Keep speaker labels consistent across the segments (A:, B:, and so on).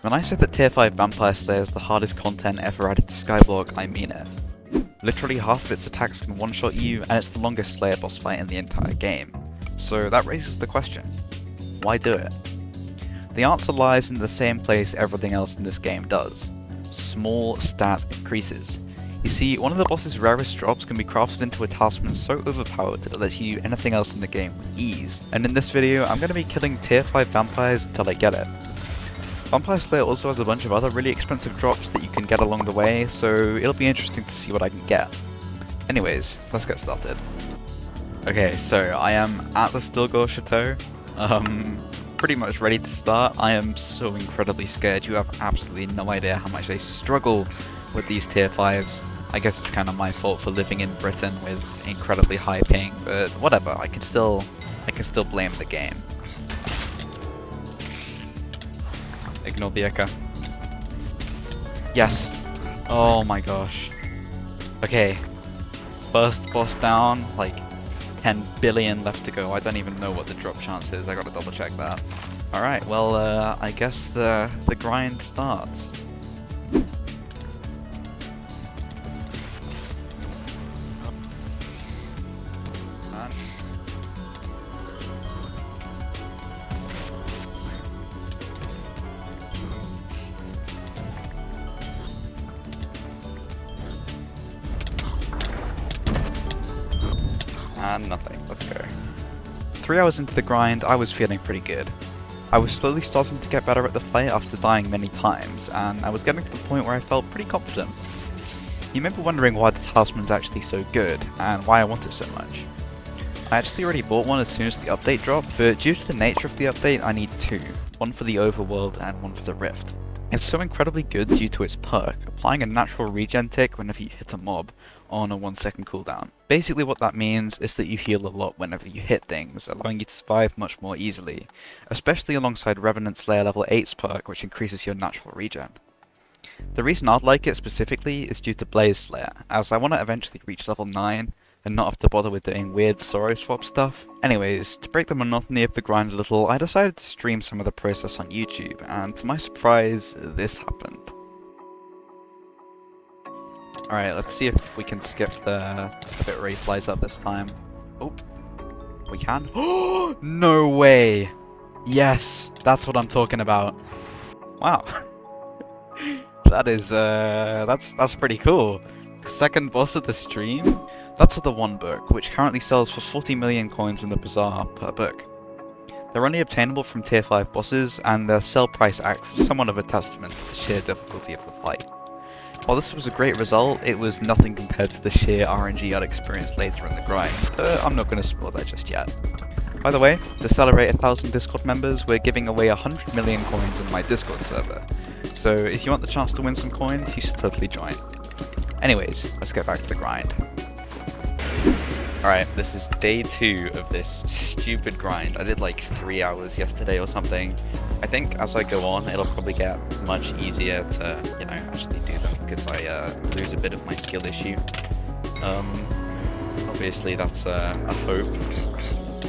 A: When I say that Tier 5 Vampire Slayer is the hardest content ever added to Skyblock, I mean it. Literally half of its attacks can one-shot you, and it's the longest Slayer boss fight in the entire game. So that raises the question, why do it? The answer lies in the same place everything else in this game does. Small stat increases. You see, one of the boss's rarest drops can be crafted into a talisman so overpowered that it lets you do anything else in the game with ease. And in this video, I'm going to be killing Tier 5 vampires until I get it. Vampire Slayer also has a bunch of other really expensive drops that you can get along the way, so it'll be interesting to see what I can get. Anyways, let's get started. Okay, so I am at the Stilgore Chateau. Pretty much ready to start. I am so incredibly scared. You have absolutely no idea how much I struggle with these tier 5s. I guess it's kind of my fault for living in Britain with incredibly high ping, but whatever. I can still blame the game. Ignore the echo. Yes. Oh my gosh. Okay. First boss down, like 10 billion left to go. I don't even know what the drop chance is. I gotta double check that. Alright, well, I guess the grind starts. And nothing. Let's go. 3 hours into the grind, I was feeling pretty good. I was slowly starting to get better at the fight after dying many times, and I was getting to the point where I felt pretty confident. You may be wondering why the talisman's actually so good, and why I want it so much. I actually already bought one as soon as the update dropped, but due to the nature of the update I need two. One for the overworld and one for the rift. It's so incredibly good due to its perk, applying a natural regen tick whenever you hit a mob, on a 1-second cooldown. Basically what that means is that you heal a lot whenever you hit things, allowing you to survive much more easily, especially alongside Revenant Slayer level 8's perk, which increases your natural regen. The reason I'd like it specifically is due to Blaze Slayer, as I want to eventually reach level 9, and not have to bother with doing weird sorrow swap stuff. Anyways, to break the monotony of the grind a little, I decided to stream some of the process on YouTube, and to my surprise, this happened. Alright, let's see if we can skip the bit where he flies up this time. Oh, we can? Oh, no way! Yes, that's what I'm talking about. Wow. That is, that's pretty cool. Second boss of the stream? That's the one book, which currently sells for 40 million coins in the bazaar per book. They're only obtainable from tier 5 bosses, and their sell price acts as somewhat of a testament to the sheer difficulty of the fight. While this was a great result, it was nothing compared to the sheer RNG I'd experienced later in the grind, but I'm not going to spoil that just yet. By the way, to celebrate 1,000 Discord members, we're giving away 100 million coins in my Discord server, so if you want the chance to win some coins, you should totally join. Anyways, let's get back to the grind. Alright, this is day 2 of this stupid grind. I did like 3 hours yesterday or something. I think as I go on, it'll probably get much easier to, you know, actually do them, because I lose a bit of my skill issue. Obviously that's a hope.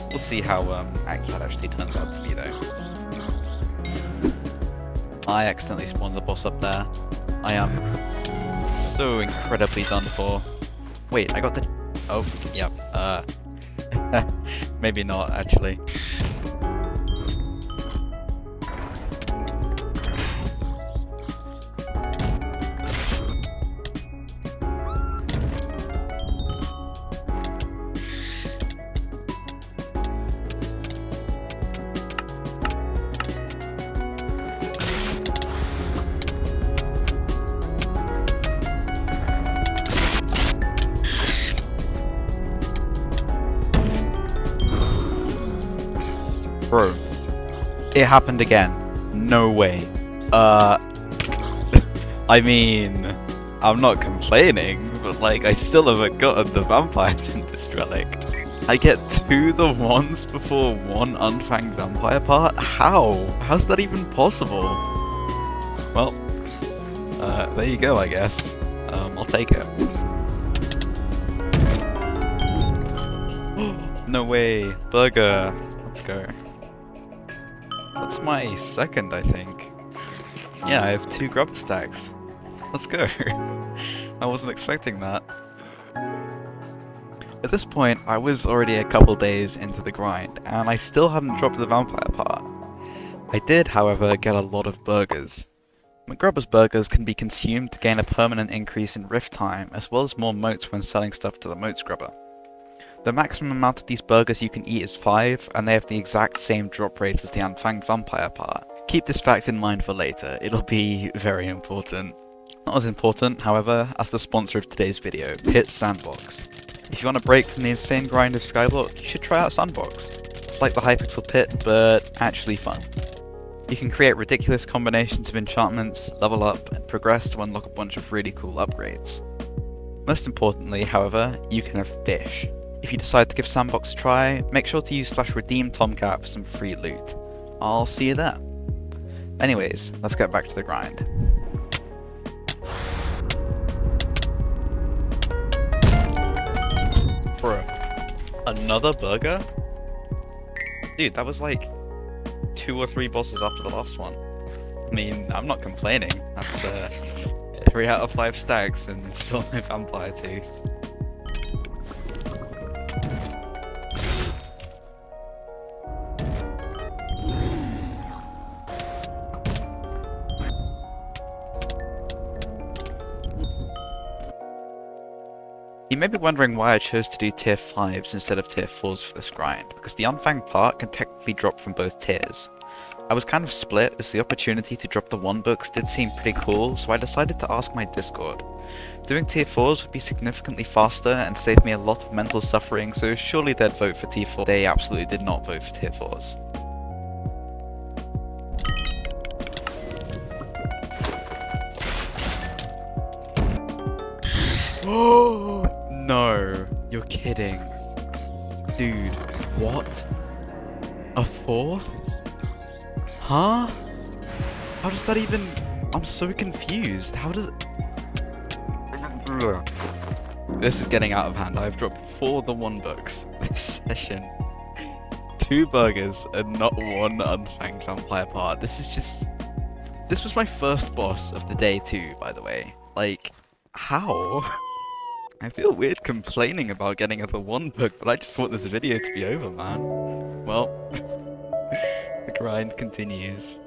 A: We'll see how accurate that actually turns out to be though. I accidentally spawned the boss up there. I am so incredibly done for. Wait, I got the... Oh, yep, maybe not, actually. Bro, it happened again. No way. I mean, I'm not complaining, but like, I still haven't gotten the Vampire Tintus relic. I get 2 the ones before 1 unfanged vampire part? How? How's that even possible? Well, there you go, I guess. I'll take it. No way. Burger. Let's go. That's my second, I think. Yeah, I have 2 grubber stacks. Let's go. I wasn't expecting that. At this point, I was already a couple days into the grind, and I still hadn't dropped the vampire part. I did, however, get a lot of burgers. McGrubber's burgers can be consumed to gain a permanent increase in rift time, as well as more motes when selling stuff to the motes grubber. The maximum amount of these burgers you can eat is 5, and they have the exact same drop rate as the unfanged vampire part. Keep this fact in mind for later, it'll be very important. Not as important, however, as the sponsor of today's video, Pit Sandbox. If you want a break from the insane grind of Skyblock, you should try out Sandbox. It's like the Hypixel Pit, but actually fun. You can create ridiculous combinations of enchantments, level up, and progress to unlock a bunch of really cool upgrades. Most importantly, however, you can have fish. If you decide to give Sandbox a try, make sure to use /redeem Tomcat for some free loot. I'll see you there. Anyways, let's get back to the grind. Bro, another burger? Dude, that was like 2 or 3 bosses after the last one. I mean, I'm not complaining. That's 3 out of 5 stacks and still no vampire tooth. You may be wondering why I chose to do tier 5s instead of tier 4s for this grind, because the unfanged part can technically drop from both tiers. I was kind of split as the opportunity to drop the 1 books did seem pretty cool, so I decided to ask my Discord. Doing tier 4s would be significantly faster and save me a lot of mental suffering, so surely they'd vote for tier 4. They absolutely did not vote for tier 4s. Oh no, you're kidding. Dude, what? A 4th? Huh? How does that even... I'm so confused. How does it... This is getting out of hand. I've dropped 4 the 1 books this session. 2 burgers and not 1 unfanged vampire part. This is just... This was my first boss of the day too, by the way. Like, how? I feel weird complaining about getting the 1 book, but I just want this video to be over, man. Well, the grind continues.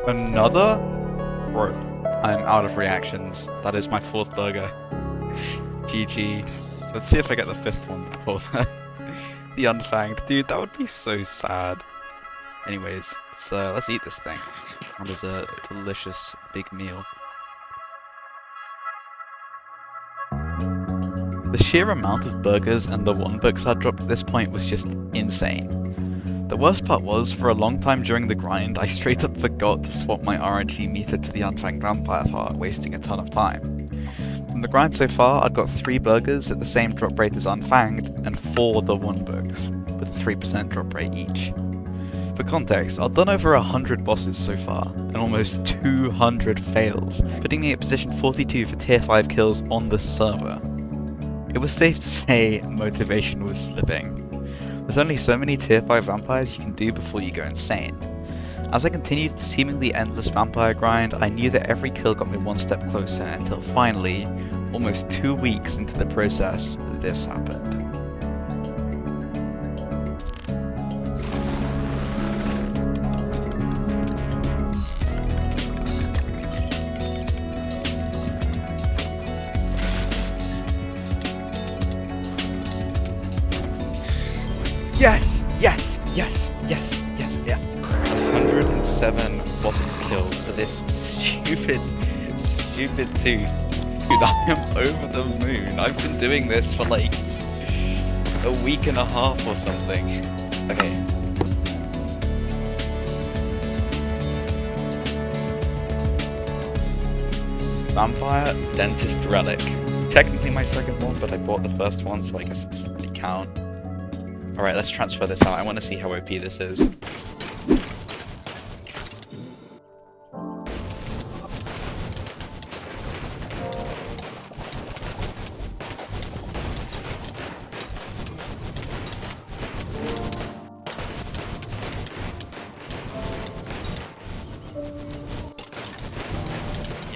A: Another? Bro, I'm out of reactions. That is my 4th burger. GG. Let's see if I get the 5th one before that. The unfanged. Dude, that would be so sad. Anyways, let's eat this thing. That is a delicious big meal. The sheer amount of burgers and the 1 books I dropped at this point was just insane. The worst part was, for a long time during the grind, I straight up forgot to swap my RNG meter to the unfanged vampire part, wasting a ton of time. From the grind so far, I've got 3 burgers at the same drop rate as unfanged, and 4 the 1 books, with 3% drop rate each. For context, I've done over 100 bosses so far, and almost 200 fails, putting me at position 42 for tier 5 kills on the server. It was safe to say motivation was slipping. There's only so many tier 5 vampires you can do before you go insane. As I continued the seemingly endless vampire grind, I knew that every kill got me 1 step closer until finally, almost 2 weeks into the process, this happened. Yes! Yes! Yes! Yes! Yes! Yeah! 107 bosses killed for this stupid tooth. Dude, I am over the moon. I've been doing this for like a week and a half or something. Okay. Vampire Dentist Relic. Technically my second one, but I bought the first one, so I guess it doesn't really count. Alright, let's transfer this out. I want to see how OP this is.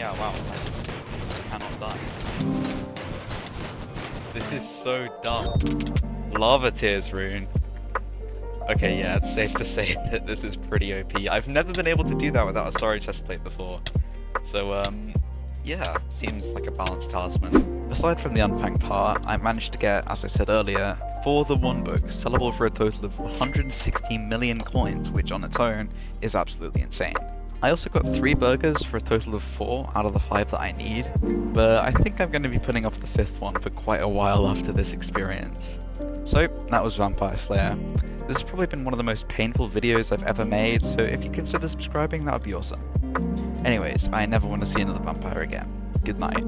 A: Yeah, wow. I just cannot die. This is so dumb. Lava Tears rune. Okay, yeah, it's safe to say that this is pretty OP. I've never been able to do that without a sorry chestplate before. So, yeah, seems like a balanced talisman. Aside from the unfanged part, I managed to get, as I said earlier, 4 the One book, sellable for a total of 160 million coins, which on its own is absolutely insane. I also got 3 burgers for a total of 4 out of the 5 that I need, but I think I'm going to be putting off the 5th one for quite a while after this experience. So, that was Vampire Slayer. This has probably been one of the most painful videos I've ever made, so if you consider subscribing, that would be awesome. Anyways, I never want to see another vampire again. Good night.